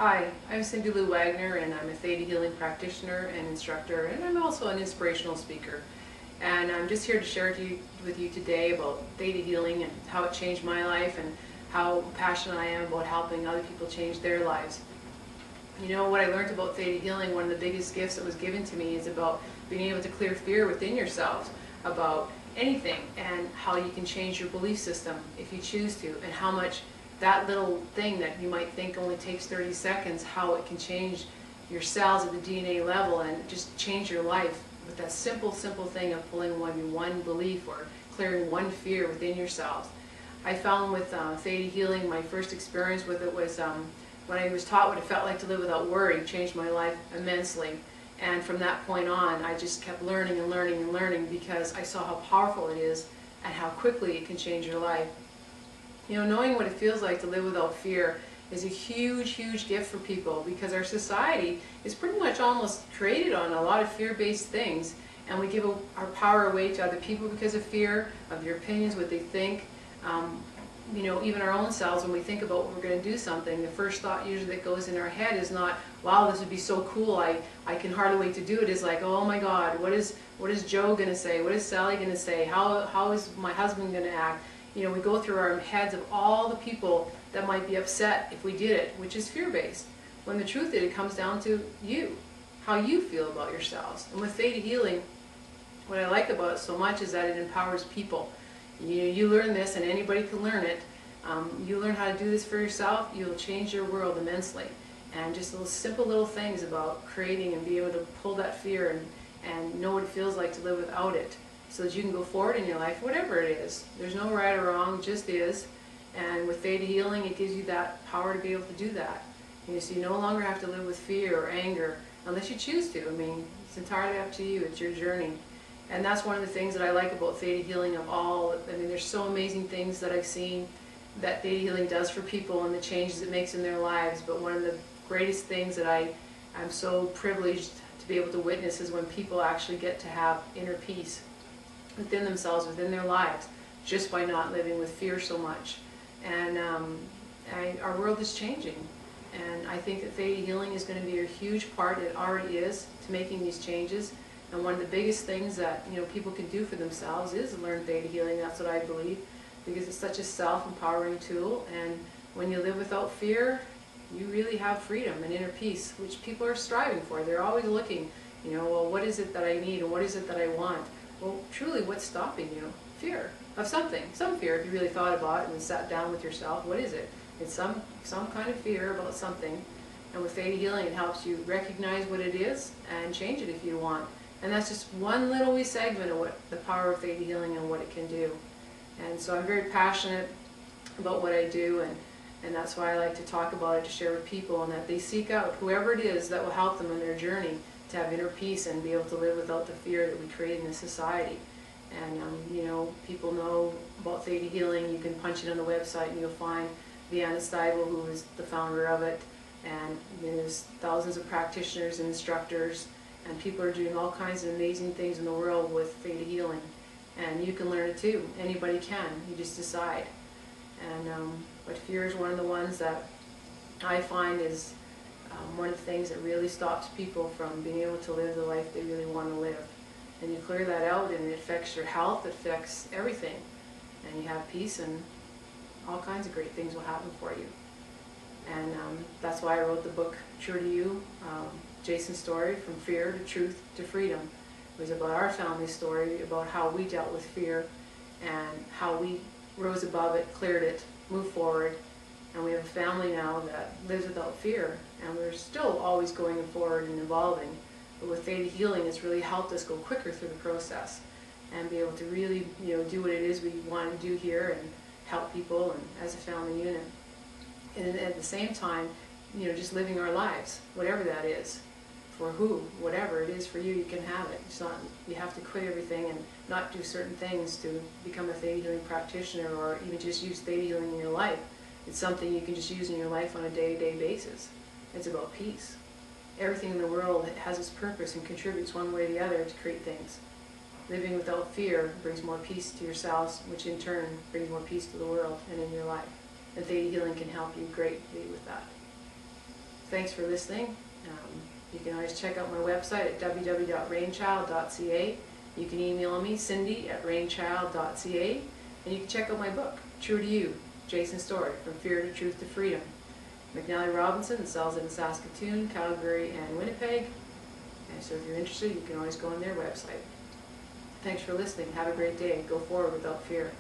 Hi, I'm Cindy Lou Wagner, and I'm a Theta healing practitioner and instructor, and I'm also an inspirational speaker. And I'm just here to share with you today about Theta healing and how it changed my life and how passionate I am about helping other people change their lives. You know, what I learned about Theta healing, one of the biggest gifts that was given to me is about being able to clear fear within yourselves about anything and how you can change your belief system if you choose to, and how much that little thing that you might think only takes 30 seconds, how it can change your cells at the DNA level and just change your life with that simple thing of pulling one belief or clearing one fear within yourselves. I found with Theta healing, my first experience with it was when I was taught what it felt like to live without worry. Changed my life immensely. And from that point on, I just kept learning and learning and learning, because I saw how powerful it is and how quickly it can change your life. You know, knowing what it feels like to live without fear is a huge gift for people, because our society is pretty much almost created on a lot of fear-based things, and we give our power away to other people because of fear, of their opinions, what they think. You know, even our own selves, when we think about what we're going to do something, the first thought usually that goes in our head is not, wow, this would be so cool, I can hardly wait to do it. It's like, oh my God, what is Joe going to say? What is Sally going to say? How is my husband going to act? You know, we go through our heads of all the people that might be upset if we did it, which is fear-based. When the truth is, it comes down to you, how you feel about yourselves. And with Theta healing, what I like about it so much is that it empowers people. You learn this, and anybody can learn it. You learn how to do this for yourself, you'll change your world immensely. And just simple little things about creating and being able to pull that fear and know what it feels like to live without it, so that you can go forward in your life, whatever it is. There's no right or wrong, just is. And with Theta healing, it gives you that power to be able to do that. So you no longer have to live with fear or anger, unless you choose to. I mean, it's entirely up to you. It's your journey. And that's one of the things that I like about Theta healing of all. I mean, there's so amazing things that I've seen that Theta healing does for people and the changes it makes in their lives. But one of the greatest things that I'm so privileged to be able to witness is when people actually get to have inner peace within themselves, within their lives, just by not living with fear so much. And our world is changing. And I think that Theta healing is going to be a huge part, it already is, to making these changes. And one of the biggest things that people can do for themselves is learn Theta healing. That's what I believe, because it's such a self-empowering tool. And when you live without fear, you really have freedom and inner peace, which people are striving for. They're always looking, well, what is it that I need and what is it that I want? Well, truly, what's stopping you? Fear of something, some fear. If you really thought about it and sat down with yourself, what is it? It's some kind of fear about something. And with Theta healing, it helps you recognize what it is and change it if you want. And that's just one little wee segment of what the power of Theta healing and what it can do. And so I'm very passionate about what I do, and that's why I like to talk about it, to share with people, and that they seek out whoever it is that will help them in their journey to have inner peace and be able to live without the fear that we create in this society. And people know about Theta healing. You can punch it on the website and you'll find Vianna Steibel, who is the founder of it, and there's thousands of practitioners and instructors, and people are doing all kinds of amazing things in the world with Theta healing. And you can learn it too. Anybody can. You just decide. And but fear is one of the ones that I find is one of the things that really stops people from being able to live the life they really want to live. And you clear that out, and it affects your health, it affects everything. And you have peace, and all kinds of great things will happen for you. And that's why I wrote the book, True to You, Jason's story, From Fear to Truth to Freedom. It was about our family story, about how we dealt with fear and how we rose above it, cleared it, moved forward. And we have a family now that lives without fear, and we're still always going forward and evolving. But with Theta healing, it's really helped us go quicker through the process and be able to really do what it is we want to do here and help people and as a family unit. And at the same time, just living our lives, whatever that is, for who, whatever it is for you, you can have it. It's not, you have to quit everything and not do certain things to become a Theta healing practitioner, or even just use Theta healing in your life. It's something you can just use in your life on a day-to-day basis. It's about peace. Everything in the world has its purpose and contributes one way or the other to create things. Living without fear brings more peace to yourselves, which in turn brings more peace to the world and in your life. And Theta healing can help you greatly with that. thanks for listening. You can always check out my website at www.rainchild.ca. You can email me, cindy@rainchild.ca, and you can check out my book, True to You, Jason's Story, From Fear to Truth to Freedom. McNally Robinson sells it in Saskatoon, Calgary, and Winnipeg. And so if you're interested, you can always go on their website. Thanks for listening. Have a great day. Go forward without fear.